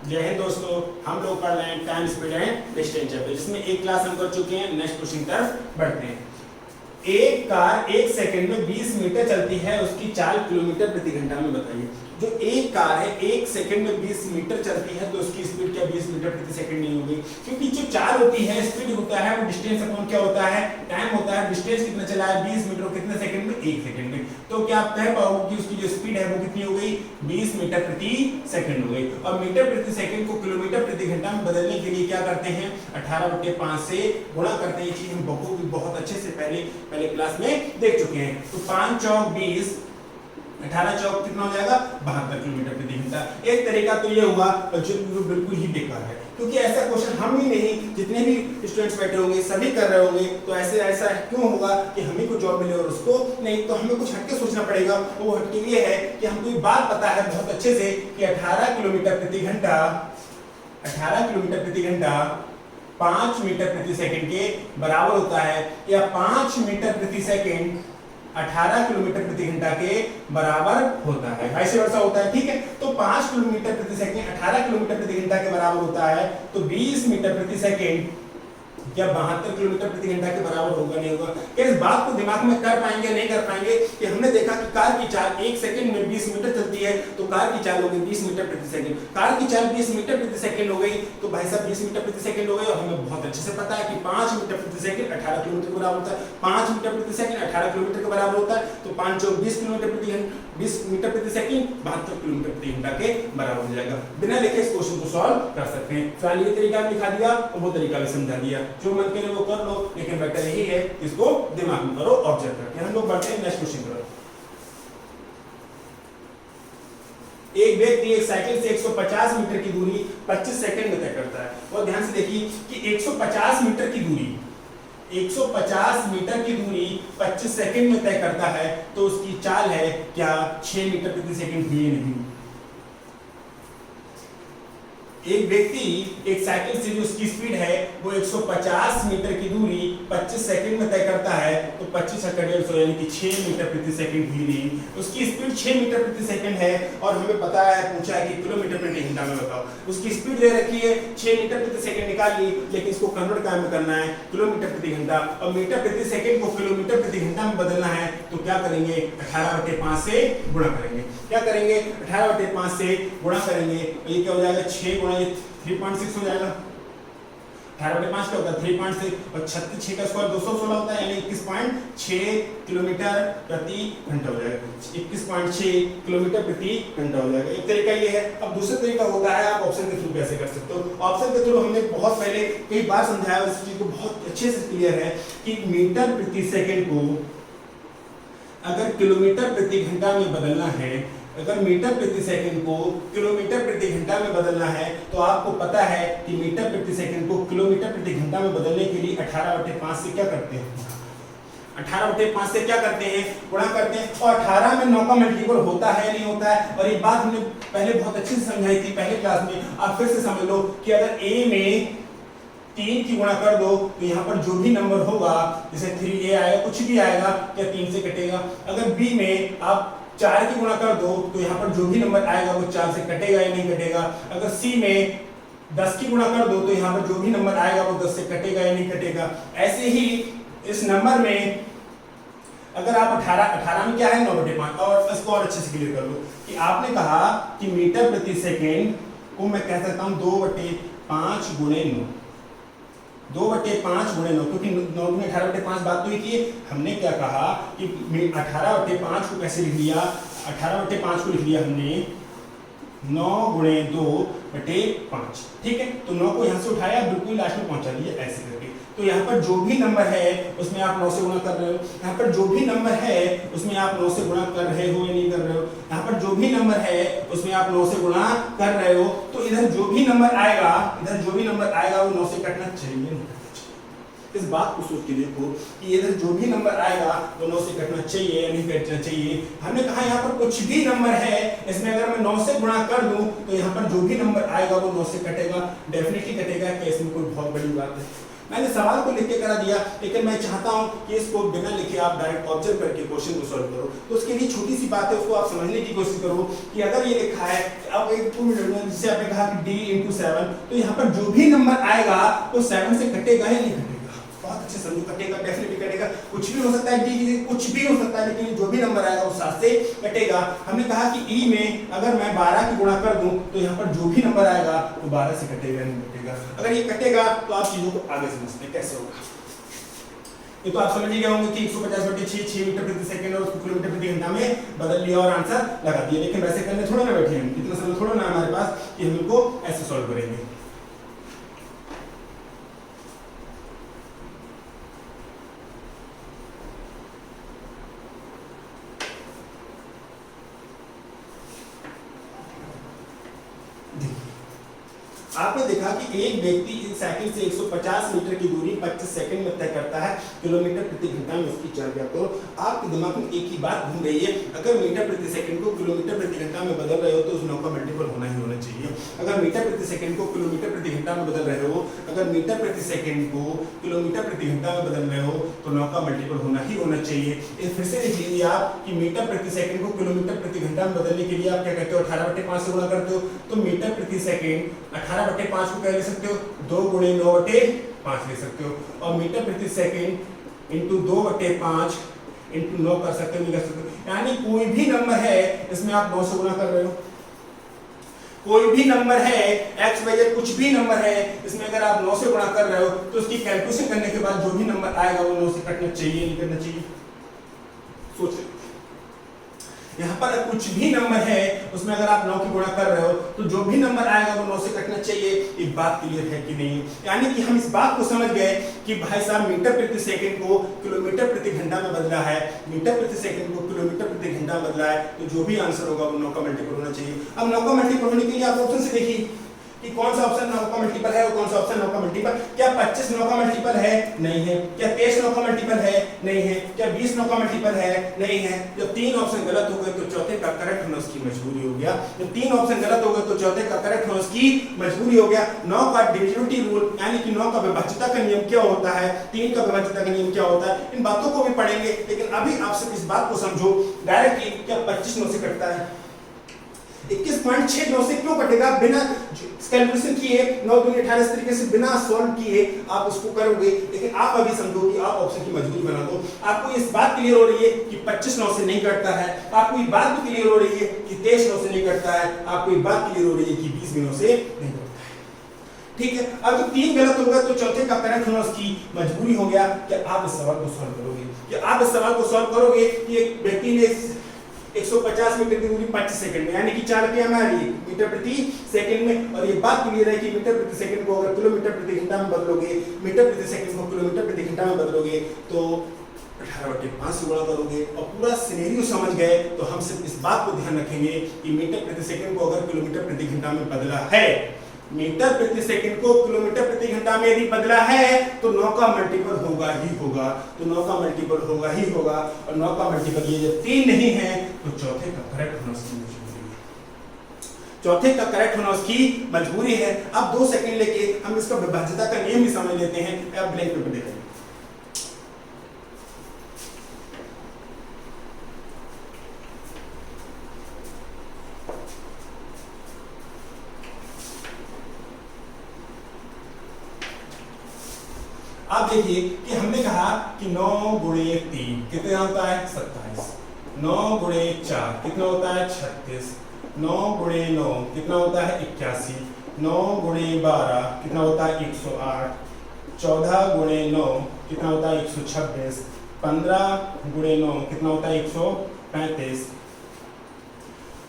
जय हिंद दोस्तों, हम लोग पढ़ रहे हैं time speed and distance chapter, जिसमें एक क्लास हम कर चुके हैं। नेक्स्ट क्वेश्चन तरफ बढ़ते हैं। एक कार 1 सेकंड में 20 मीटर चलती है, उसकी चाल किलोमीटर प्रति घंटा में बताइए। जो एक कार है 1 सेकंड में 20 मीटर चलती है, तो उसकी स्पीड क्या 20 मीटर प्रति सेकंड नहीं होगी? क्योंकि जो चाल होती है, स्पीड होता है, वो डिस्टेंस अपॉन क्या होता है, टाइम होता है। डिस्टेंस कितना चला है 20 मीटर, कितने सेकंड में 1 सेकंड में। तो क्या आप कह पाओगे कि उसकी जो स्पीड है वो कितनी हो गई 20 मीटर प्रति सेकंड हो गई। और मीटर प्रति सेकंड को किलोमीटर प्रति घंटा में बदलने के लिए क्या करते हैं, 18/5 से गुणा करते हैं। ये चीज हम बहुत अच्छे से पहले क्लास में देख चुके हैं। तो 5 चौक 20, 18 चौक कितना हो जाएगा 72 किलोमीटर प्रति घंटा। एक तरीका तो ये हुआ जो बिल्कुल ही बेकार है, क्योंकि ऐसा क्वेश्चन हम ही नहीं, जितने भी स्टूडेंट्स बैठे होंगे सभी कर रहे होंगे। तो ऐसा क्यों होगा कि हमें को जॉब मिले और उसको नहीं? तो हमें कुछ हटके सोचना पड़ेगा। वो हटके ये है कि हमको ये बात पता है बहुत अच्छे से कि 18 किलोमीटर प्रति घंटा 5 मीटर प्रति सेकंड के बराबर होता है, या 5 मीटर प्रति सेकंड 18 किलोमीटर प्रति घंटा के बराबर होता है। ऐसे वर्षा होता है, ठीक है। तो 5 किलोमीटर प्रति सेकंड 18 किलोमीटर प्रति घंटा के बराबर होता है, तो 20 मीटर प्रति सेकंड क्या 72 किलोमीटर प्रति घंटा के बराबर होगा नहीं होगा? क्या इस बात को दिमाग में कर पाएंगे नहीं कर पाएंगे कि हमने देखा कि कार की चाल 1 सेकंड में 20 मीटर चलती है, तो कार की चाल हो गई 20 मीटर प्रति सेकंड। कार की चाल 20 मीटर प्रति सेकंड हो गई, तो भाई साहब 20 मीटर प्रति सेकंड हो गई। और हमें बहुत अच्छे से पता है कि 5 मीटर प्रति सेकंड 18 किलोमीटर के बराबर होता है। 5 मीटर प्रति सेकंड 18 किलोमीटर के बराबर होता है, तो 5 चौक 20 किलोमीटर प्रति घंटा 20 मीटर प्रति सेकंड 72 किलोमीटर प्रति घंटा के बराबर हो जाएगा। बिना लिखे इस क्वेश्चन को सॉल्व कर सकते हैं। फिलहाल ये तरीका लिखा दिया और वो तरीका भी समझा दिया, जो मन करे वो कर लो, लेकिन बेटर यही है इसको दिमाग में करो, ऑब्जर्व करके। हम लोग बढ़ते हैं नेक्स्ट क्वेश्चन पर। एक व्यक्ति एक साइकिल से 150 मीटर की दूरी 25 सेकंड में तय करता है। और ध्यान से देखिए कि 150 मीटर की दूरी 150 मीटर की दूरी 25 सेकंड में तय करता है, तो उसकी चाल है क्या 6 मीटर प्रति सेकंड भी नहीं। एक व्यक्ति एक साइकिल से जो उसकी स्पीड है वो 150 मीटर की दूरी 25 सेकंड में तय करता है, तो 25 × 150 यानी कि 6 मीटर प्रति सेकंड भी नहीं। उसकी स्पीड 6 मीटर प्रति सेकंड है, और हमें पता है पूछा है कि किलोमीटर प्रति घंटा में बताओ। उसकी स्पीड दे रखी है 6 मीटर प्रति सेकंड निकाल ली, लेकिन इसको कन्वर्ट काम करना है किलोमीटर प्रति घंटा, और मीटर प्रति सेकंड को किलोमीटर प्रति घंटा में बदलना है। तो क्या करेंगे 18/5 से गुणा करेंगे। क्या करेंगे 18/5 से गुणा करेंगे, ये क्या हो जाएगा 6 गुणा 3.6 हो जाएगा। 18/5 क्या होता है 3.6, और 36 का स्क्वायर 216 होता है, यानी 21.6 किलोमीटर प्रति घंटा हो जाएगा। 21.6 किलोमीटर प्रति घंटा हो जाएगा। एक तरीका ये है। अब दूसरा तरीका होता है आप ऑप्शन के थ्रू कैसे कर सकते हो। ऑप्शन के थ्रू हमने बहुत पहले कई बार समझाया, इस चीज को बहुत अच्छे से क्लियर है कि मीटर प्रति सेकंड को अगर किलोमीटर प्रति घंटा में बदलना है, अगर मीटर प्रति सेकंड को किलोमीटर प्रति घंटा में बदलना है, तो आपको पता है कि मीटर प्रति सेकंड को किलोमीटर प्रति घंटा में बदलने के लिए 18/5 से क्या करते हैं 18/5 से क्या करते हैं गुणा करते हैं। और 18 में 9 का मल्टीपल होता है नहीं होता है। और एक बात हमने पहले बहुत अच्छे से समझाई थी पहले क्लास में, आप फिर से समझ लो कि अगर a में 3 की गुणा कर दो, तो यहाँ पर जो भी नंबर होगा, जैसे 3a आएगा, कुछ भी आएगा, क्या 3 से कटेगा। अगर b में आप 4 की गुणा कर दो, तो यहाँ पर जो भी नंबर आएगा वो 4 से कटेगा या नहीं कटेगा। अगर सी में 10 की गुणा कर दो, तो यहाँ पर जो भी नंबर आएगा वो 10 से कटेगा या नहीं कटेगा। ऐसे ही इस नंबर में अगर आप 18 में क्या है 9/5, और इसको और अच्छे से क्लियर कर लो कि आपने कहा कि मीटर प्रति सेकेंड को मैं कह सकता हूँ 2/5 गुणे 9, 2/5 गुणे 9, क्योंकि 9 में 18/5 बात तो ही की। हमने क्या कहा कि 18/5 को कैसे लिख लिया, 18/5 को लिख लिया हमने 9 गुणे 2/5, ठीक है। तो 9 को यहाँ से उठाया, बिल्कुल लास्ट में पहुंचा दिया ऐसे करके। तो यहाँ पर जो भी नंबर है उसमें आप 9 से गुणा कर रहे हो, यहाँ पर जो भी नंबर है उसमें आप 9 से गुणा कर रहे हो या नहीं कर रहे हो, यहाँ पर जो भी नंबर है उसमें आप 9 से गुणा कर रहे हो। तो इधर जो भी नंबर आएगा, वो 9 से कटना चाहिए। इस बात को सोच के देखो कि इधर जो भी नंबर आएगा वो 9 से कटना चाहिए या नहीं कटना चाहिए। हमने कहा यहाँ पर कुछ भी नंबर है, इसमें अगर मैं 9 से गुणा कर दूं, तो यहाँ पर जो भी नंबर आएगा वो 9 से कटेगा, डेफिनेटली कटेगा। क्या इसमें कोई बहुत बड़ी बात है? मैंने सवाल को लिख के करा दिया, लेकिन मैं चाहता हूं कि इसको बिना लिखे आप डायरेक्ट ऑब्जर्व करके क्वेश्चन को सॉल्व करो। तो उसके लिए छोटी सी बात है, उसको आप समझने की कोशिश करो कि अगर ये लिखा है, अब एक जिससे आपने कहा कहा कि d इंटू 7, तो यहाँ पर जो भी नंबर आएगा वो 7 से कटेगा या नहीं कटेगा? बहुत अच्छे समझो, कटेगा, डेफिनेटली कटेगा। कुछ भी हो सकता है d, कुछ भी हो सकता है, लेकिन जो भी नंबर आएगा वो 7 से कटेगा। हमने कहा कि e में अगर मैं 12 की गुणा कर दूं तो यहाँ पर जो भी नंबर आएगा वो 12 से कटेगा नहीं कटेगा? अगर ये कटेगा तो आप चीजों को आगे समझते हैं कैसे होगा। ये तो आप समझ ही गए होंगे कि 150/6 6 मीटर प्रति सेकंड और उसको किलोमीटर प्रति घंटा में बदल लिया और आंसर लगा दिया। लेकिन वैसे करने थोड़ा ना बैठे हम, इतना समय थोड़ा ना हमारे पास कि हम इनको ऐसे सॉल्व करेंगे। आपने देखा कि एक व्यक्ति एक साइकिल से 150 मीटर की दूरी 25 सेकंड में तय करता है, किलोमीटर प्रति घंटा में उसकी चर्या। तो आपके दिमाग में एक ही बात घूम रही है, अगर मीटर प्रति सेकंड को किलोमीटर प्रति घंटा में बदल रहे हो तो उस 9 का मल्टीपल होना ही होना चाहिए। अगर मीटर प्रति सेकंड को किलोमीटर प्रति घंटा में बदल रहे हो, अगर मीटर प्रति सेकंड को किलोमीटर प्रति घंटा में बदल रहे हो तो 9 का मल्टीपल होना ही होना चाहिए। फिर से देख लीजिए आप कि मीटर प्रति सेकंड को किलोमीटर प्रति घंटा में बदलने के लिए आप क्या करते हो, 18/5 से गुणा करते हो। तो मीटर प्रति सेकंड 18/5 को क्या ले सकते हो, 2 × 9/5 ले सकते हो। और मीटर प्रति सेकंड इंटू 2/5 इंटू 9 कर सकते हो, नहीं कर सकते हो। यानी कोई भी नंबर है इसमें आप 9 से गुणा कर रहे हो, कोई भी नंबर है x y z कुछ भी नंबर है इसमें अगर आप 9 से गुणा कर रहे हो तो उसकी कैलकुलेशन करने के बाद जो भी नंबर आएगा वो 9 से कटना चाहिए, नहीं करना चाहिए? सोचिए, यहाँ पर कुछ भी नंबर है उसमें अगर आप 9 की गुणा कर रहे हो तो जो भी नंबर आएगा वो 9 से कटना चाहिए। ये बात क्लियर है कि नहीं? यानी कि हम इस बात को समझ गए कि भाई साहब मीटर प्रति सेकंड को किलोमीटर प्रति घंटा में बदला है, मीटर प्रति सेकंड को किलोमीटर प्रति घंटा में बदला है, तो जो भी आंसर होगा वो 9 का मल्टीपल होना चाहिए। अब 9 का मल्टीपल होने के लिए आप ऑप्शन से देखिए कि कौन सा ऑप्शन 9 का मल्टीपल है और कौन सा ऑप्शन 9 का मल्टीपल। क्या 25 9 का मल्टीपल है? नहीं है। क्या 23 9 का मल्टीपल है? नहीं है। क्या 20 9 का मल्टीपल है? नहीं है। जब 3 ऑप्शन गलत हो गए तो चौथे का करेक्ट होना उसकी मजबूरी हो गया। जब 3 ऑप्शन गलत हो गए तो चौथे का करेक्ट होना उसकी मजबूरी हो गया। 9 का डिविजिबिलिटी रूल यानी कि 9 का विभाज्यता का नियम क्या होता है, 3 का विभाज्यता का नियम क्या होता है, इन बातों को भी पढ़ेंगे। लेकिन अभी आप सिर्फ इस बात को समझो डायरेक्टली, क्या 25 9 से कटता है? 21.69 से क्यों कटेगा? बिना कैलकुलेशन किए 9 दूनी 18 इस तरीके से बिना सॉल्व किए आप उसको करोगे। लेकिन आप अभी समझो कि आप ऑप्शन की मजबूरी बना दो। आपको इस बात क्लियर हो रही है कि 25 9 से नहीं कटता है, आपको ये बात भी क्लियर हो रही है कि 23 9 से नहीं कटता है, आपको ये बात क्लियर हो रही है कि 20 9 से नहीं कटता है। ठीक है, अब जब 3 गलत हो गया तो चौथे का करेक्ट होना उसकी मजबूरी हो गया। क्या आप इस सवाल को सॉल्व करोगे? क्या आप इस सवाल को सॉल्व करोगे कि एक व्यक्ति ने 150 मीटर की दूरी 25 सेकंड में यानी कि 4 रुपया में आ रही है मीटर प्रति सेकंड में। और ये बात क्लियर है कि मीटर प्रति सेकंड को अगर किलोमीटर प्रति घंटा में बदलोगे, मीटर प्रति सेकंड को किलोमीटर प्रति घंटा में बदलोगे तो 18/5 से गुणा करोगे। और पूरा सिनेरियो समझ गए तो हम सिर्फ इस बात को ध्यान रखेंगे कि मीटर प्रति सेकंड को अगर किलोमीटर प्रति घंटा में बदला है, मीटर प्रति सेकंड को किलोमीटर प्रति घंटा में यदि बदला है तो 9 का मल्टीपल होगा ही होगा, तो 9 का मल्टीपल होगा ही होगा। और 9 का मल्टीपल ये जब 3 नहीं है तो चौथे का करेक्ट होना उसकी मजबूरी है, चौथे का करेक्ट होना उसकी मजबूरी है। अब 2 सेकंड लेके हम इसका विभाज्यता का नियम भी समझ लेते हैं। अब ब्लैंक पेपर देखेंगे। आप देखिए कि हमने कहा कि 9 × 3 कितना होता है 27, 9 × 4 कितना होता है 36, 9 × 9 कितना होता है 81, 9 × 12 कितना होता है 108, 14 × 9 कितना होता है 126, 15 × 9 कितना होता है 135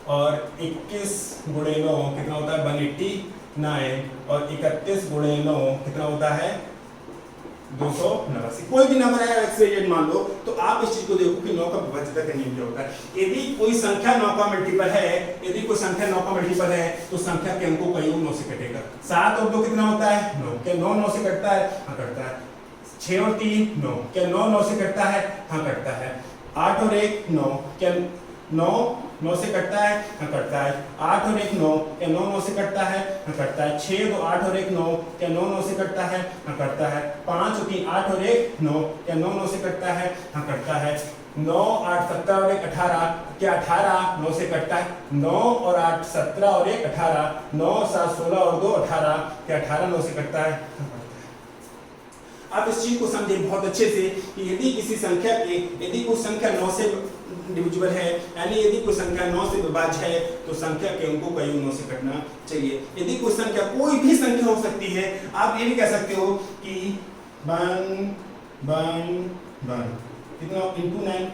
और 21 × 9 कितना होता है 189 और 31 × 9 कितना होता है 289। कोई भी नंबर है x y z मान लो तो आप इस चीज को देखो कि 9 का विभाज्यता का नियम क्या होता है। यदि कोई संख्या 9 का मल्टीपल है, यदि कोई संख्या 9 का मल्टीपल है तो संख्या के अंकों का योग 9 से कटेगा। 7 और 2 कितना होता है 9। क्या 9 9 से कटता है? हाँ कटता है। 6 और 3 9। क्या 9 9 से कटता है? हाँ कटता है। 8 और 1 9। क्या 9 9 से कटता है? हाँ कटता है। 8 और 1 9। क्या 9 9 से कटता है? हाँ कटता है। 6 2 8 और 1 9। क्या 9 9 से कटता है? हाँ कटता है। 5 और 3 8 और 1 9। क्या 9 9 से कटता है? हाँ कटता है। 9 8 17 और 1 18, क्या 18 9 से कटता है? 9 और 8 17 और 1 18, 9 7 16 और 2 18, क्या 18 9 से कटता है? अब इस चीज को समझे बहुत अच्छे से कि यदि किसी संख्या के यदि कोई संख्या 9 से डिविजिबल है, यानी यदि कोई संख्या 9 से विभाज्य है तो संख्या के अंकों का योग 9 से कटना चाहिए। यदि कोई संख्या कोई भी संख्या हो सकती है, आप ये भी कह सकते हो कि 1 कितना इंटू 9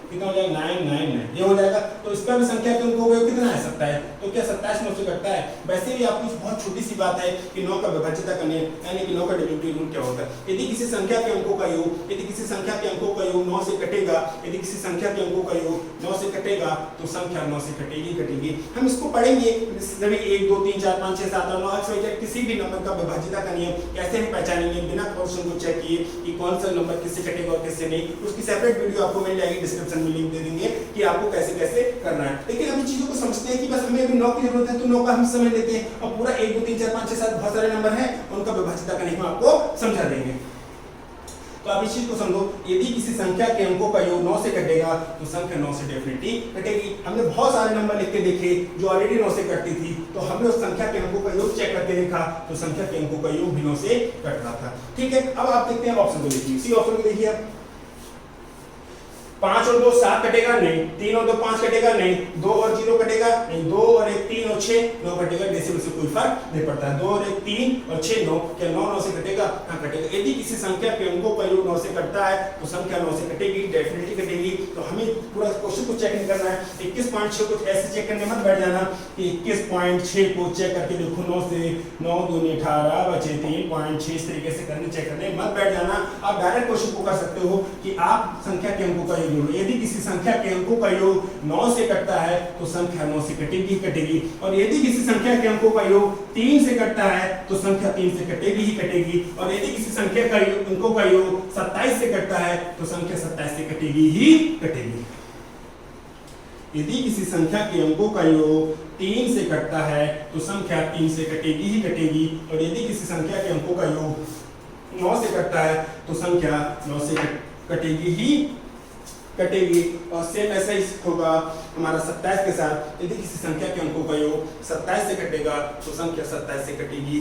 कितना हो जाएगा? 9 9 9 ये हो जाएगा। तो इसका भी संख्या के अंकों का योग कितना आ सकता है? तो क्या 27 9 से कटता है? वैसे भी आपको बहुत छोटी सी बात है कि 9 का विभाज्यता करने, यानी कि 9 का डेरिवेटिव रूट क्या होता है। यदि किसी संख्या के अंकों का योग यदि किसी संख्या के अंकों का योग 9 से कटेगा, यदि किसी संख्या के अंकों का योग 9 से कटेगा तो संख्या 9 से कटेगी। हम इसको पढ़ेंगे सभी 1 2 3 4 5 6 7 8 9 एक्स किसी भी नंबर का विभाज्यता का नियम कैसे हम पहचानेंगे बिना क्वेश्चन को चेक किए कि कौन सा नंबर किससे कटेगा और किससे नहीं। उसकी सेपरेट वीडियो आपको मिल जाएगी, डिस्क्रिप्शन में लिंक दे देंगे कि आपको कैसे कैसे करना है। लेकिन अभी चीजों को समझते हैं कि बस हमें अभी 9 की जरूरत है तो 9 का हम समझ लेते हैं और पूरा 1 2 3 4 5 6 7 बहुत सारे नंबर हैं, उनका विभाज्यता का नियम आपको समझा देंगे। तो आप इस चीज को समझो, यदि किसी संख्या के अंकों का योग 9 से कटेगा तो संख्या 9 से डेफिनेटली कटेगी। हमने बहुत सारे नंबर लिख के देखे जो ऑलरेडी 9 से कटती थी, तो हमने उस संख्या के अंकों का योग चेक करके देखा तो संख्या के अंकों का योग भी 9 से कट रहा था। ठीक है, अब आप देखते हैं ऑप्शन को देखिए। सी ऑप्शन को देखिए, 5 और 2 7 कटेगा नहीं, 3 और 2 5 कटेगा नहीं, 2 और 0 कटेगा नहीं, 2 और 1 3 और 6 9 कटेगा। डेसिमल से कोई फर्क नहीं पड़ता है। 2 और 1 3 और 6 9, क्या 9 9 से कटेगा? हाँ कटेगा। यदि किसी संख्या के अंकों का योग 9 से कटता है तो संख्या 9 से कटेगी, डेफिनेटली कटेगी। तो हमें पूरा क्वेश्चन को चेक नहीं करना है। 21.6 को ऐसे चेक करने मत बैठ जाना कि 21.6 को चेक करके देखो 9 से 9 2 18 बचे 3.6, इस तरीके से करने चेक करने मत बैठ जाना। आप डायरेक्ट क्वेश्चन को कर सकते हो कि आप संख्या के अंकों का यदि किसी संख्या के अंकों का योग 9 से कटता है तो संख्या 9 से कटेगी। और यदि किसी संख्या के अंकों का योग 3 से कटता है तो संख्या 3 से कटेगी। और यदि किसी संख्या का अंकों का योग 27 से कटता है तो संख्या 27 से कटेगी। यदि किसी संख्या के अंकों का योग 3 से कटता है तो संख्या 3 से कटेगी। और यदि किसी संख्या के अंकों का योग 9 से कटता है तो संख्या 9 से कटेगी। और सेम ऐसा ही होगा हमारा 27 के साथ। यदि किसी संख्या के अंकों का योग 27 से कटेगा तो संख्या 27 से कटेगी।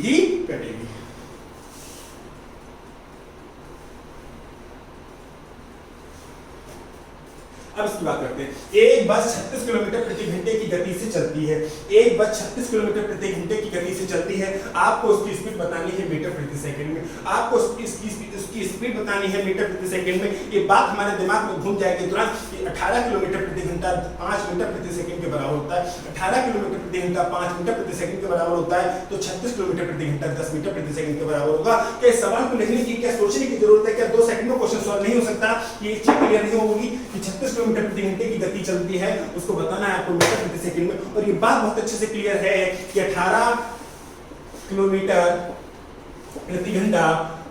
अब इसकी बात करते हैं। एक बस 36 किलोमीटर प्रति घंटे की गति से चलती है। एक बस 36 किलोमीटर प्रति घंटे की गति से चलती है। आपको उसकी स्पीड बतानी है मीटर प्रति सेकंड में। आपको उसकी स्पीड बतानी है मीटर प्रति सेकंड में। ये बात हमारे दिमाग में घूम जाएगी तुरंत कि 18 किलोमीटर प्रति घंटा 5 मीटर प्रति सेकंड के बराबर होता है। 18 किलोमीटर प्रति घंटा 5 मीटर प्रति सेकंड के बराबर होता है तो 36 किलोमीटर प्रति घंटा 10 मीटर प्रति सेकंड के बराबर होगा। क्या इस सवाल को लिखने की क्या सोचने की जरूरत है? क्या 2 सेकंड में क्वेश्चन सॉल्व नहीं हो सकता? ये चीज क्लियर नहीं होगी कि 36 किलोमीटर प्रति घंटे की गति चलती है, उसको बताना है आपको मीटर प्रति सेकंड में। और ये बात बहुत अच्छे से क्लियर है कि 18 किलोमीटर प्रति घंटा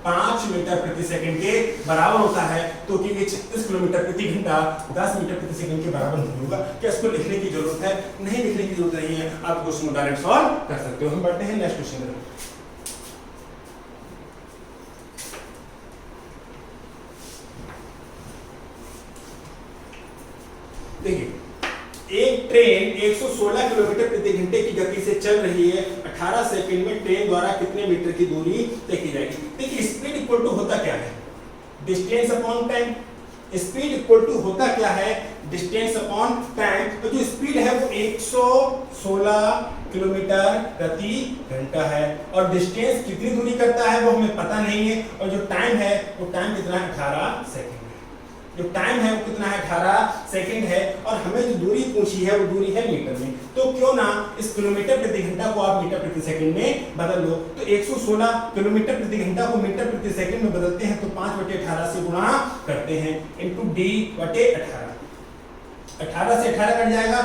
5 मीटर प्रति सेकंड के बराबर होता है। तो कि ये 36 किलोमीटर प्रति घंटा 10 मीटर प्रति सेकंड के बराबर नहीं होगा। क्या इसको लिखने की जरूरत है? नहीं, लिखने की जरूरत नहीं है। आप क्वेश्चन को डायरेक्ट सॉल्व कर सकते हो। हम बढ़ते हैं नेक्स्ट क्वेश्चन में। देखिए, एक ट्रेन 116 किलोमीटर प्रति घंटे की गति से चल रही है। 18 सेकंड में ट्रेन द्वारा कितने मीटर की दूरी तय की जाएगी? देखिए, स्पीड इक्वल टू होता क्या है? Distance upon time. Speed equal to होता क्या है? Distance upon time. तो जो स्पीड है वो 116 किलोमीटर प्रति घंटा है और डिस्टेंस कितनी दूरी करता है वो हमें पता नहीं है। और जो टाइम है वो टाइम कितना है? 18 सेकंड। जो टाइम है वो कितना है? 18 सेकंड है। और हमें जो दूरी पूछी है वो दूरी है मीटर में। तो क्यों ना इस किलोमीटर प्रति घंटा को आप मीटर प्रति सेकंड में बदल लो। तो 116 किलोमीटर प्रति घंटा को मीटर प्रति सेकंड में बदलते हैं तो 5/18 से गुणा करते हैं इनटू d/18। 18 से 18 कट जाएगा,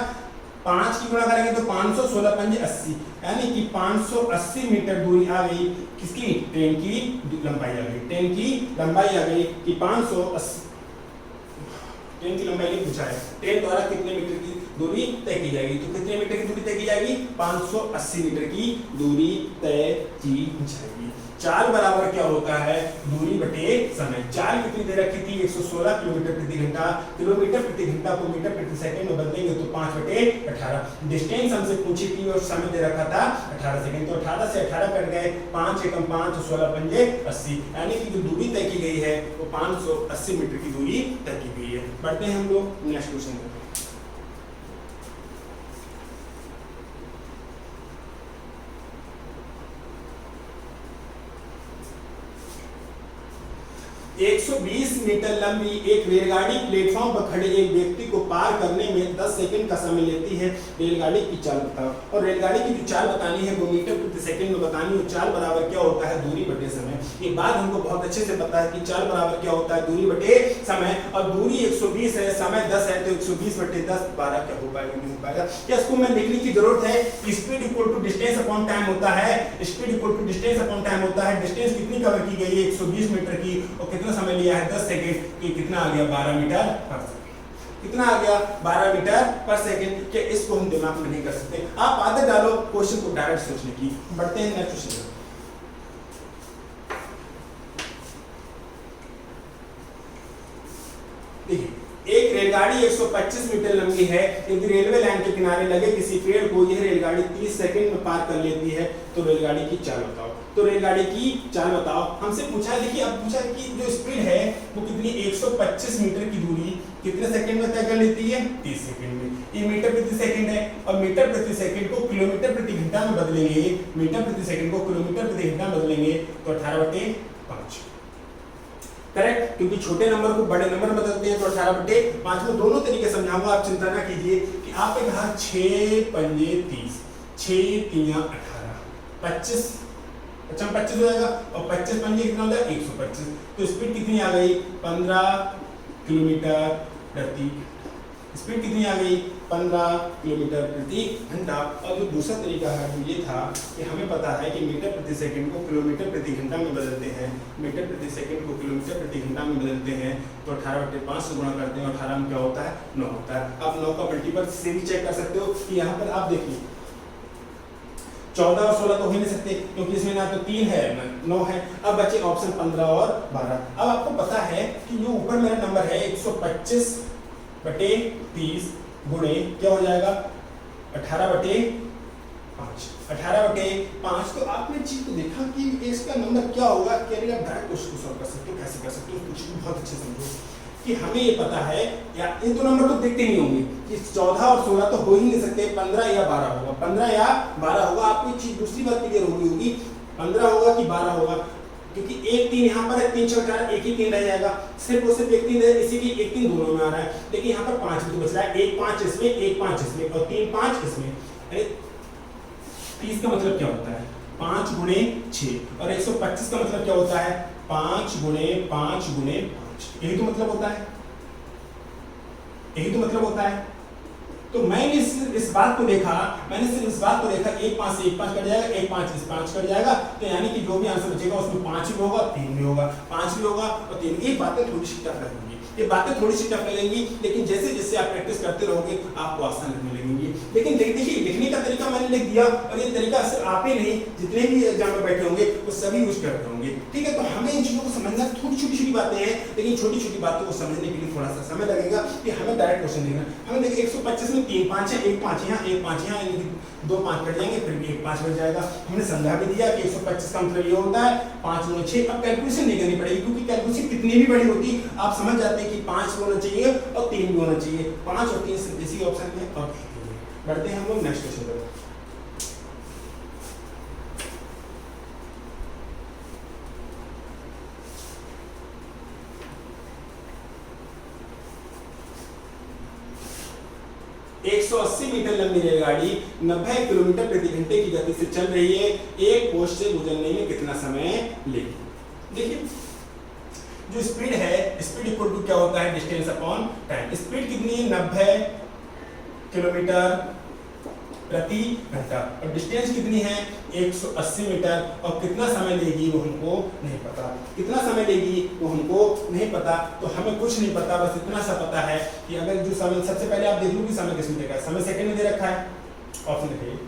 5 की गुणा करेंगे तो 516 5 80, यानी कि 580 मीटर दूरी आ गई। किसकी? ट्रेन की लंबाई आ गई। ट्रेन की लंबाई आ गई कि 580। ट्रेन की लंबाई नहीं पूछा है, ट्रेन द्वारा कितने मीटर की दूरी तय की जाएगी। तो कितने मीटर की दूरी तय की जाएगी? 580 मीटर की दूरी तय की जाएगी। चाल बराबर क्या होता है? दूरी बटे समय। चाल कितनी दे रखी थी? 116 किलोमीटर प्रति घंटा। किलोमीटर प्रति घंटा को मीटर प्रति सेकंड में बदलेंगे तो 5/18। डिस्टेंस हमसे पूछी थी और समय दे रखा था 18 सेकंड। तो 18 से 18 कट गए, 5 एकम 5 और 16 पंजे 80, यानी कि जो दूरी तय की गई है वो 580 मीटर की दूरी तय की गई है। बढ़ते हैं हम लोग नेक्स्ट क्वेश्चन पर। एक 120 मीटर लंबी एक रेलगाड़ी प्लेटफॉर्म पर खड़े एक व्यक्ति को पार करने में 10 सेकंड का समय लेती है। रेलगाड़ी की चाल बताओ। और रेलगाड़ी की जो चाल बतानी है वो मीटर प्रति सेकंड में बतानी है। चाल बराबर क्या होता है? दूरी बटे समय। ये बात हमको बहुत अच्छे से पता है कि चाल बराबर क्या होता है? दूरी बटे समय। और दूरी 120 है, समय 10 है, तो 120 बटे 10 12 क्या हो पाएगा? नहीं हो पाएगा। क्या इसको मैं लिखने की जरूरत है? Speed equal to distance upon time होता है। Speed equal to distance upon time होता है। डिस्टेंस कितनी कवर की गई है? 120 मीटर की, और कितना समय लिया है? 10 सेकंड। तो कितना आ गया? 12 मीटर पर सेकंड। कितना आ गया? 12 मीटर पर सेकंड। क्या इसको हम दिमाग में नहीं कर सकते? आप आदत डालो क्वेश्चन को डायरेक्ट सोचने की। बढ़ते हैं नेक्स्ट क्वेश्चन। देखिए, एक रेलगाड़ी 125 मीटर लंबी है। यदि रेलवे लाइन के किनारे लगे किसी पेड़ को यह रेलगाड़ी 30 सेकंड में पार कर लेती है तो रेलगाड़ी की चाल बताओ। तो रेलगाड़ी की चाल बताओ हमसे पूछा है। देखिए, अब पूछा है कि जो स्पीड है वो कितनी? 125 मीटर की दूरी कितने सेकंड में तय कर लेती है? 30 सेकंड में। ये मीटर प्रति सेकंड है, और मीटर प्रति सेकंड को किलोमीटर प्रति घंटा में बदलेंगे। मीटर प्रति सेकंड को किलोमीटर प्रति घंटा में बदलेंगे तो 18/5। करेक्ट, क्योंकि छोटे नंबर को बड़े नंबर बदलते हैं तो 18/5 में दोनों तरीके समझाऊंगा। आप चिंता ना कीजिए कि आपके कहा 6 पंजे 30, 6 3 18, 25, अच्छा 25 हो जाएगा, और 25 पंजे कितना हो जाएगा? 125। तो स्पीड कितनी आ गई? 15 किलोमीटर प्रति। स्पीड कितनी आ गई? 15 किलोमीटर प्रति घंटा। और जो दूसरा तरीका है वो ये था कि हमें पता है कि मीटर प्रति सेकंड को किलोमीटर प्रति घंटा में बदलते हैं। मीटर प्रति सेकंड को किलोमीटर प्रति घंटा में बदलते हैं तो 18/5 से गुणा करते हैं, और 18 में क्या होता है? 9 होता है। आप 9 का मल्टीपल से भी चेक कर सकते हो कि यहाँ पर आप देखिए 14 और 16 तो हो ही नहीं सकते, क्योंकि इसमें ना तो 3 है ना 9 है। अब बचे ऑप्शन 15 और 12। अब आपको पता है कि जो ऊपर मेरा नंबर है 125/30 गुणे क्या हो जाएगा? 18/5। 18/5। तो आपने चीज को देखा कि इसका नंबर क्या होगा? क्या डायरेक्ट क्वेश्चन को सॉल्व कर सकते हो। कैसे कर सकते हो? कुछ बहुत अच्छे समझो कि हमें ये पता है, या इन दो नंबर तो देखते नहीं होंगे कि 14 और 16 तो हो ही नहीं सकते। 15 या 12 होगा, 15 या 12 होगा। आपको एक चीज दूसरी बात क्लियर होगी 15 होगा कि 12 होगा, क्योंकि एक 3 यहाँ पर है, 3 6 4 एक ही 3 रह जाएगा। सिर्फ और सिर्फ एक 3 है, इसीलिए एक 3 दोनों में आ रहा है। लेकिन यहाँ पर 5 भी तो बच रहा है। 1 5 इसमें, 1 5 इसमें, और 3 5 इसमें। 30 का मतलब क्या होता है? 5 गुणे 6। और 125 का मतलब क्या होता है? 5 गुणे 5 गुणे 5। यही तो मतलब होता है, यही तो मतलब होता है। तो मैंने इस बात को देखा, मैंने सिर्फ इस बात को देखा 1 5 से 1 5 कट जाएगा, 1 5 से 5 कट जाएगा। तो यानी कि जो भी आंसर बचेगा उसमें 5 भी होगा, 3 भी होगा, 5 भी होगा और 3। ये बातें थोड़ी सी टफ लगेंगी, ये बातें थोड़ी सी टफ लगेंगी, लेकिन जैसे जैसे आप प्रैक्टिस करते रहोगे आपको आसान लगने लगेंगी। लेकिन देखिए, लिखने का तरीका मैंने लिख दिया, और ये तरीका सिर्फ आप ही नहीं, जितने भी एग्जाम में बैठे होंगे वो सभी यूज करते होंगे। ठीक है, तो हमें इन चीजों को समझना, थोड़ी छोटी छोटी बातें हैं, लेकिन छोटी छोटी बातों को समझने के लिए थोड़ा सा समय लगेगा कि हमें डायरेक्ट क्वेश्चन देखना। हमें देखिए 125 में 3 5 है, 1 5 यहाँ, 1 5 यहाँ, यानी 2 5 कट जाएंगे, फिर भी 1 5 बच जाएगा। हमने समझा भी दिया कि 125 का मतलब ये होता है 5 गुना 6। अब कैलकुलेशन नहीं करनी पड़ेगी, क्योंकि कैलकुलेशन कितनी भी बड़ी होती आप समझ जाते हैं कि 5 होना चाहिए और 3 भी होना चाहिए। 5 और 3 इसी ऑप्शन में। और बढ़ते हैं हम लोग नेक्स्ट क्वेश्चन पर। एक 180 मीटर लंबी रेलगाड़ी 90 किलोमीटर प्रति घंटे की गति से चल रही है। एक पोस्ट से गुजरने में कितना समय लेगी? देखिए, जो स्पीड है, स्पीड इक्वल टू क्या होता है? Distance upon time. स्पीड कितनी है? 90 किलोमीटर प्रति घंटा। और डिस्टेंस कितनी है 180 मीटर, और कितना समय लेगी वो हमको नहीं पता, कितना समय लेगी वो हमको नहीं पता। तो हमें कुछ नहीं पता, बस इतना सा पता है कि अगर जो समय, सबसे पहले आप देख लो कि समय किसमें देगा, समय सेकंड में दे रखा है, ऑप्शन देखिए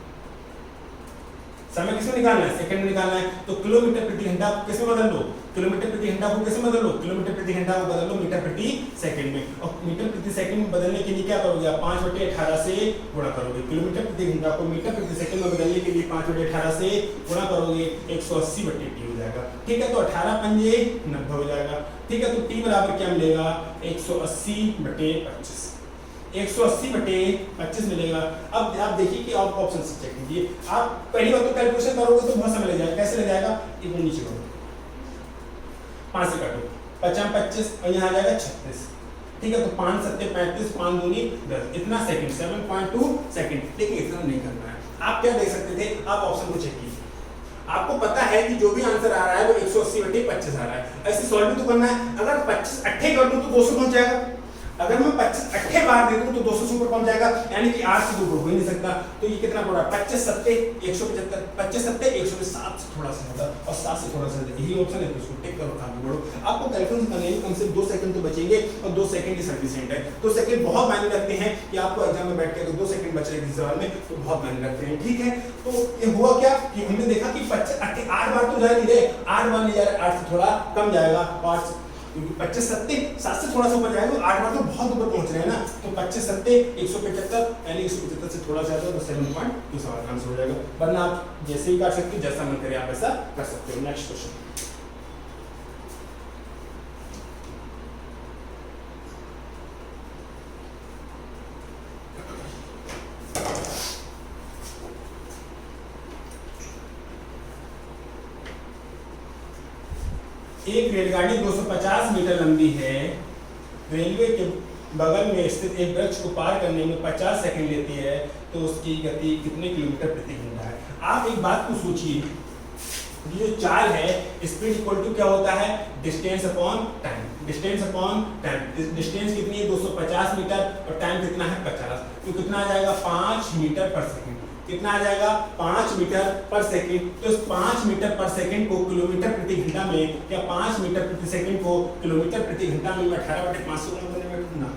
समय किसमें निकालना है, सेकंड में निकालना है। तो किलोमीटर प्रति घंटा किसमें बदल लो, किलोमीटर प्रति घंटा को किसमें बदल लो, किलोमीटर प्रति घंटा को बदल लो मीटर प्रति सेकंड में। और मीटर प्रति सेकंड में बदलने के लिए क्या करोगे आप, 5/18 से गुणा करोगे। किलोमीटर प्रति घंटा को मीटर प्रति सेकंड में बदलने के लिए 5/18 से गुणा करोगे, 180/t हो जाएगा। ठीक है, तो 18 पंजे 90 हो जाएगा। ठीक है, तो t बराबर क्या मिलेगा 180/25, 180/25 मिलेगा। अब आप देखिए कि आप ऑप्शन से चेक कीजिए। आप पहली बात तो कैलकुलेशन करोगे तो बहुत समय लग जाएगा। कैसे लग जाएगा, ये नीचे करो, 5 से काटो, 5 25 और यहाँ आ जाएगा 36। ठीक है, तो 5 7 35, 5 दूनी 10, इतना सेकंड 7.2 सेकंड। लेकिन इतना नहीं करना है। आप क्या देख सकते थे, आप ऑप्शन को चेक कीजिए। आपको पता है कि जो भी आंसर आ रहा है वो 180/25 आ रहा है। ऐसे सॉल्व भी तो करना है। अगर 25 8 कर दूं तो 200 पहुंच जाएगा। अगर मैं 25 8 बार दे दूं तो 200 से ऊपर पहुंच जाएगा, यानी कि 8 से ऊपर हो ही नहीं सकता। तो ये कितना पड़ा, 25 7 175, 25 7 107 से थोड़ा सा ज्यादा और 7 से थोड़ा सा ज्यादा, यही ऑप्शन है। तो इसको टिक करो, आगे बढ़ो। आपको कैलकुलेशन करने में कम से कम 2 सेकंड तो बचेंगे, और 2 सेकंड ही सफिशिएंट है। 2 सेकंड बहुत मायने रखते हैं कि आपको एग्जाम में बैठ के अगर 2 सेकंड बच रहे किसी सवाल में तो बहुत मायने रखते हैं। ठीक है, तो ये हुआ क्या कि हमने देखा कि 8 बार तो जा नहीं रहे, 8 बार नहीं जा रहे, 8 से थोड़ा कम जाएगा, 8 क्योंकि 25 7 7 से थोड़ा सा ऊपर जाएगा, तो 8 बार तो बहुत ऊपर पहुंच रहे हैं ना। तो 25 7 175, यानी 175 से थोड़ा ज्यादा, तो 7.2 सवाल का आंसर हो जाएगा। वरना आप जैसे ही कर सकते हो, जैसा मन करे आप ऐसा कर सकते हो। नेक्स्ट क्वेश्चन, एक रेलगाड़ी 250 मीटर लंबी है। रेलवे के बगल में स्थित एक वृक्ष को पार करने में 50 सेकंड लेती है, तो उसकी गति कितने किलोमीटर प्रति घंटा है। आप एक बात को सोचिए, ये जो चाल है, स्पीड इक्वल टू क्या होता है, distance upon time. Distance upon time, distance कितनी है 250 मीटर, और टाइम कितना है 50, तो कितना आ जाएगा 5 मीटर पर सेकंड। कितना आ जाएगा 5 मीटर पर सेकंड। तो इस 5 मीटर पर सेकंड को किलोमीटर प्रति घंटा में, या 5 मीटर प्रति सेकंड को किलोमीटर प्रति घंटा में 18/500 गुणा करने में ढूंढना।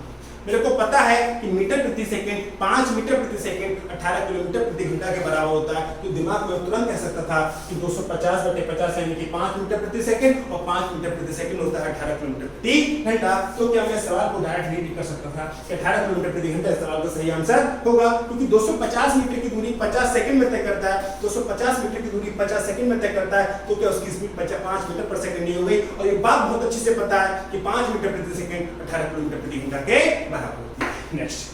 मेरे को पता है कि मीटर प्रति सेकंड 5 मीटर प्रति सेकंड 18 किलोमीटर प्रति घंटा के बराबर होता है। तो दिमाग में तुरंत कह सकता था कि 250/50 यानी कि 5 मीटर प्रति सेकंड, और 5 मीटर प्रति सेकंड होता है 18 किलोमीटर प्रति घंटा। तो क्या मैं सवाल को डायरेक्ट रीड कर सकता था कि 18 किलोमीटर प्रति घंटा सवाल का सही आंसर होगा, क्योंकि 250 मीटर की दूरी 50 सेकंड में तय करता है। 250 मीटर की दूरी 50 सेकंड में तय करता है, तो क्या उसकी स्पीड 5 मीटर पर सेकंड नहीं हो गई। और ये बात बहुत अच्छी से पता है कि 5 मीटर प्रति सेकंड 18 किलोमीटर प्रति घंटा के बराबर होती है। नेक्स्ट,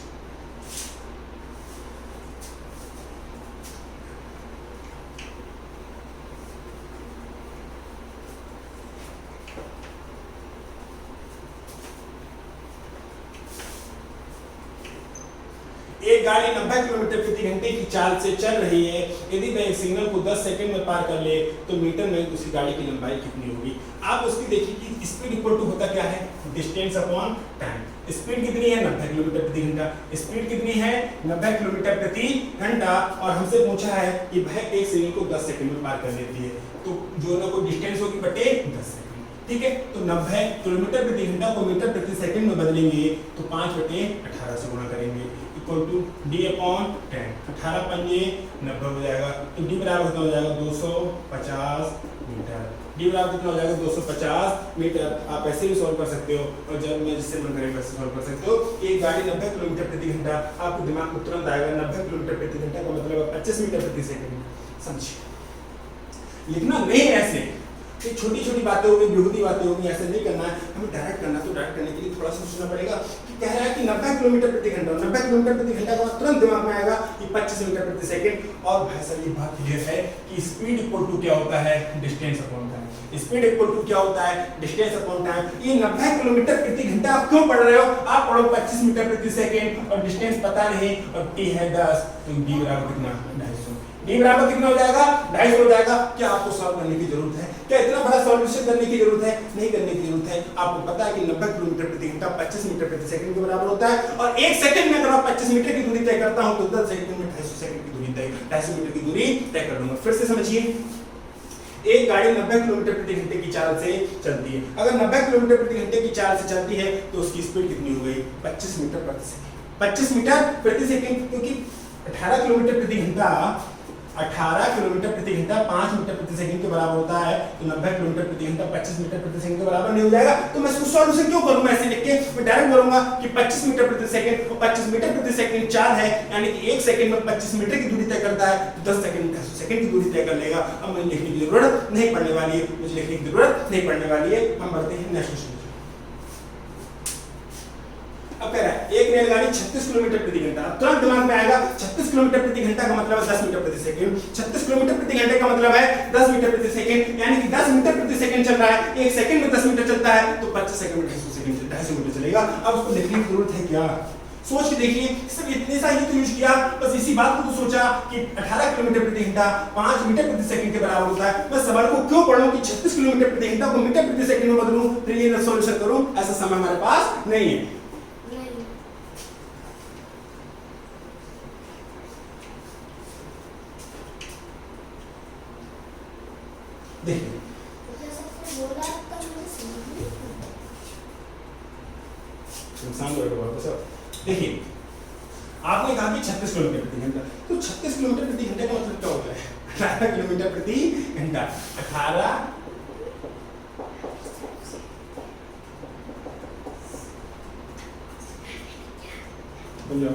एक गाड़ी 90 किलोमीटर प्रति घंटे की चाल से चल रही है। यदि वह एक सिग्नल को 10 सेकंड में पार कर ले तो मीटर में उसी गाड़ी की लंबाई कितनी होगी। आप उसकी देखिए कि स्पीड इक्वल टू होता क्या है, डिस्टेंस अपॉन टाइम। स्पीड कितनी है 90 किलोमीटर प्रति घंटा, स्पीड कितनी है 90 किलोमीटर प्रति घंटा, और हमसे पूछा है कि वह एक सिग्नल को 10 सेकंड में पार कर लेती है। तो जो ना कोई डिस्टेंस होगी बटे 10 सेकंड। ठीक है, तो 90 किलोमीटर प्रति घंटा को मीटर प्रति सेकंड में बदलेंगे तो 5/18 से गुणा करेंगे, इक्वल टू d अपॉन 10। 18 पंजे 90 हो जाएगा। तो d बराबर कितना हो जाएगा 250 मीटर। d बराबर कितना हो जाएगा 250 मीटर। आप ऐसे भी सॉल्व कर सकते हो, और जब मैं जिससे मन करे वैसे सॉल्व कर सकते हो। एक गाड़ी 90 किलोमीटर प्रति घंटा, आपको दिमाग में तुरंत आएगा 90 किलोमीटर प्रति घंटा का मतलब 25 मीटर प्रति सेकंड। समझिए, लिखना नहीं है ऐसे, ये छोटी छोटी बातें होगी, बेहूदी बातें होगी, ऐसे नहीं करना है। हमें डायरेक्ट करना, तो डायरेक्ट करने के लिए थोड़ा सा सोचना पड़ेगा कि कह रहा है कि 90 किलोमीटर प्रति घंटा, 90 किलोमीटर प्रति घंटा का तुरंत दिमाग में आएगा कि 25 मीटर प्रति सेकंड। और भाई साहब ये बात क्लियर है कि स्पीड इक्वल टू क्या होता है, distance upon time. Speed equal to क्या होता है, डिस्टेंस अपॉन टाइम। ये 90 किलोमीटर प्रति घंटा आप क्यों पढ़ रहे हो, आप पढ़ो 25 मीटर प्रति सेकंड, और डिस्टेंस पता नहीं, और t है 10, तो d बराबर कितना 250। d बराबर कितना हो जाएगा 250 हो जाएगा। क्या आपको सॉल्व करने की जरूरत है, क्या इतना बड़ा सॉल्यूशन करने की जरूरत है, नहीं करने की जरूरत है। आपको पता है कि 90 किलोमीटर प्रति घंटा 25 मीटर प्रति सेकंड के बराबर होता है, और 1 सेकंड में अगर आप 25 मीटर की दूरी तय करता हूं तो 10 सेकंड में 250 सेकंड की दूरी 250 मीटर की दूरी तय कर लूंगा। फिर से समझिए, एक गाड़ी 90 किलोमीटर प्रति घंटे की चाल से चलती है। अगर 90 किलोमीटर प्रति घंटे की चाल से चलती है तो उसकी स्पीड कितनी हो गई? 25 मीटर प्रति सेकंड। 25 मीटर प्रति सेकंड, क्योंकि 18 किलोमीटर प्रति घंटा 5 मीटर प्रति सेकंड के बराबर होता है, तो 90 किलोमीटर प्रति घंटा 25 मीटर प्रति सेकंड के बराबर नहीं हो जाएगा। तो मैं उसको सॉल्यूशन क्यों करूंगा ऐसे लिख के? मैं डायरेक्ट बोलूंगा कि 25 मीटर प्रति सेकंड और 25 मीटर प्रति सेकंड चाल है, यानी कि 1 सेकंड में 25 मीटर की दूरी तय करता है, तो 10 सेकंड में 250 सेकंड की दूरी तय कर लेगा। अब मुझे लिखने की जरूरत नहीं पड़ने वाली है, मुझे लिखने की जरूरत नहीं पड़ने वाली है। हम बढ़ते हैं नेक्स्ट क्वेश्चन। अब कह रहा है एक रेलगाड़ी 36 किलोमीटर प्रति घंटा। अब तुरंत दिमाग में आएगा 36 किलोमीटर प्रति घंटा का मतलब है 10 मीटर प्रति सेकंड। 36 किलोमीटर प्रति घंटे का मतलब है 10 मीटर प्रति सेकंड, यानी कि 10 मीटर प्रति सेकंड चल रहा है। 1 सेकंड में 10 मीटर चलता है, तो 25 सेकंड में 250 मीटर चलेगा। अब उसको लिखने की जरूरत है क्या? सोच के देखिए, सिर्फ इतने सा ही तो यूज किया, बस इसी बात को तो सोचा कि 18 किलोमीटर प्रति घंटा 5 मीटर प्रति सेकंड के बराबर होता है। मैं सवाल को क्यों पढ़ूं कि 36 किलोमीटर प्रति घंटा को मीटर प्रति सेकंड में बदलूं, फिर ये सॉल्यूशन करूं, ऐसा समय हमारे पास नहीं है। देखिए देखिए, आपने कहा कि 36 किलोमीटर प्रति घंटा, तो 36 किलोमीटर प्रति घंटे का मतलब क्या होता है? 18 किलोमीटर प्रति घंटा। 18 बोलिए